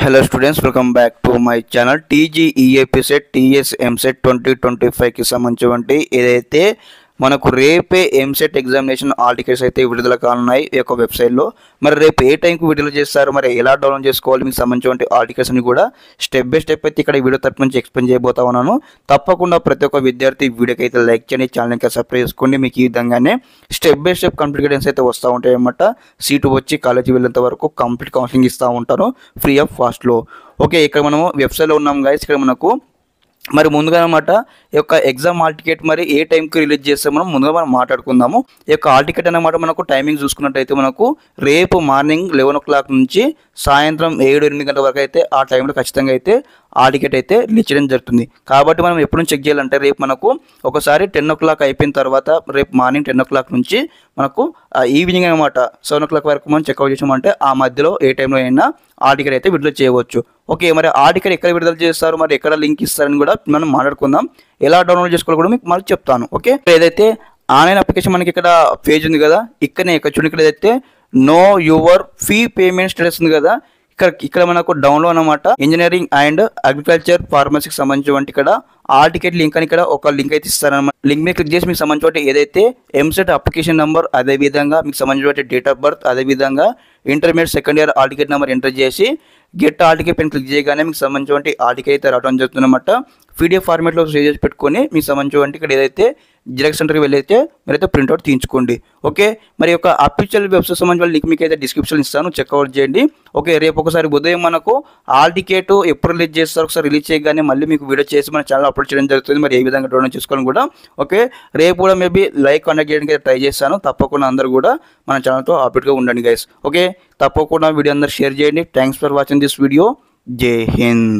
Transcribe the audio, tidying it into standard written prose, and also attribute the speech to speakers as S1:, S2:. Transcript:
S1: Hello students, welcome back to my channel. TGEAP set TS MSET 2025 కి సంబంధించి ఏదైతే మనకు రేపే ఎంసెట్ ఎగ్జామినేషన్ హాల్ టికెట్స్ అయితే విడుదల కానున్నాయి ఈ యొక్క వెబ్సైట్లో. మరి రేపు ఏ టైంకి విడుదల చేస్తారు, మరి ఎలా డౌన్లోడ్ చేసుకోవాలి, మీకు సంబంధించిన హాల్ టికెట్స్ అని కూడా స్టెప్ బై స్టెప్ అయితే ఇక్కడ వీడియో తరపు నుంచి ఎక్స్ప్లెయిన్ చేయబోతా ఉన్నాను. తప్పకుండా ప్రతి ఒక్క విద్యార్థి వీడియోకి అయితే లైక్ చేయండి, ఛానల్కి సబ్స్క్రైబ్ చేసుకోండి. మీకు ఈ విధంగానే step by step complete guidance అయితే వస్తూ ఉంటాయి అన్నమాట. సీటు వచ్చి కాలేజీ వెళ్ళేంత వరకు కంప్లీట్ కౌన్సిలింగ్ ఇస్తూ ఉంటాను ఫ్రీ ఆఫ్ కాస్ట్లో. ఓకే, ఇక్కడ మనము వెబ్సైట్లో ఉన్నాం గైస్. ఇక్కడ మనకు మరి ముందుగా అనమాట ఈ యొక్క ఎగ్జామ్ హాల్ టికెట్ మరి ఏ టైంకి రిలీజ్ చేస్తే ముందుగా మనం మాట్లాడుకుందాము. ఈ యొక్క హాల్ టికెట్ అన్నమాట మనకు టైమింగ్ చూసుకున్నట్టయితే మనకు రేపు మార్నింగ్ 11 o'clock నుంచి సాయంత్రం 7-8 గంటల వరకు అయితే ఆ టైంలో ఖచ్చితంగా అయితే హాల్ టికెట్ అయితే రిలీజ్ చేయడం జరుగుతుంది. కాబట్టి మనం ఎప్పుడు చెక్ చేయాలంటే రేపు మనకు ఒకసారి 10 o'clock అయిపోయిన తర్వాత రేపు మార్నింగ్ 10 o'clock నుంచి మనకు ఈవినింగ్ అనమాట 7 o'clock వరకు మనం చెక్అవుట్ చేసామంటే ఆ మధ్యలో ఏ టైంలో అయినా హాల్ టికెట్ అయితే విడుదల చేయవచ్చు. ఓకే, మరి హాల్ టికెట్ ఎక్కడ విడుదల చేస్తారు, మరి ఎక్కడ లింక్ ఇస్తారని కూడా మనం మాట్లాడుకుందాం. ఎలా డౌన్లోడ్ చేసుకోవాలి కూడా మీకు మళ్ళీ చెప్తాను. ఓకే, ఏదైతే ఆన్లైన్ అప్లికేషన్ మనకి ఇక్కడ పేజ్ ఉంది కదా, ఇక్కడ చూడండి, ఇక్కడ ఏదైతే know your fee payment status ఉంది కదా, ఇక్కడ మనకు డౌన్లోడ్ అనమాట ఇంజనీరింగ్ అండ్ అగ్రికల్చర్ ఫార్మసీకి సంబంధించి ఇక్కడ హాల్ టికెట్ లింక్ అని ఇక్కడ ఒక లింక్ అయితే ఇస్తారనమాట. లింక్ మీద క్లిక్ చేసి మీకు సంబంధించి ఏదైతే ఎంసెట్ అప్లికేషన్ నెంబర్, అదేవిధంగా మీకు సంబంధించిన డేట్ ఆఫ్ బర్త్, అదేవిధంగా intermediate second year hall ticket number enter చేసి గెట్ హాల్ టికెట్ పైన క్లిక్ చేయగానే మీకు సంబంధించిన హాల్ టికెట్ అయితే రావడం జరుగుతుంది అనమాట. పీడిఎఫ్ ఫార్మేట్లో సేవ్ చేసి పెట్టుకొని మీకు సంబంధించి ఇక్కడ ఏదైతే జిరాక్స్ సెంటర్కి వెళ్ళైతే మీరైతే ప్రింట్అవుట్ తీయించుకోండి. ఓకే, మరి యొక్క అఫీషియల్ వెబ్సైట్ సంబంధించిన లింక్ మీకు అయితే డిస్క్రిప్షన్ ఇస్తాను, చెక్అవుట్ చేయండి. ఓకే, రేపు ఒకసారి ఉదయం మనకు హాల్ టికెట్ ఎప్పుడు రిలీజ్ చేస్తారు ఒకసారి రిలీజ్ చేయగానే మళ్ళీ మీకు వీడియో చేసి మన ఛానల్ అప్లోడ్ చేయడం జరుగుతుంది. మరి ఏ విధంగా డౌన్లోడ్ చేసుకోవాలని కూడా. ఓకే, రేపు కూడా మేబీ లైవ్ కాంటాక్ట్ చేయడానికి ట్రై చేస్తాను. తప్పకుండా అందరూ కూడా మన ఛానల్తో అప్డేట్గా ఉండండి గైస్. ఓకే, తప్పకుండా వీడియో అందరూ షేర్ చేయండి. Thanks for watching this video. జై హింద్.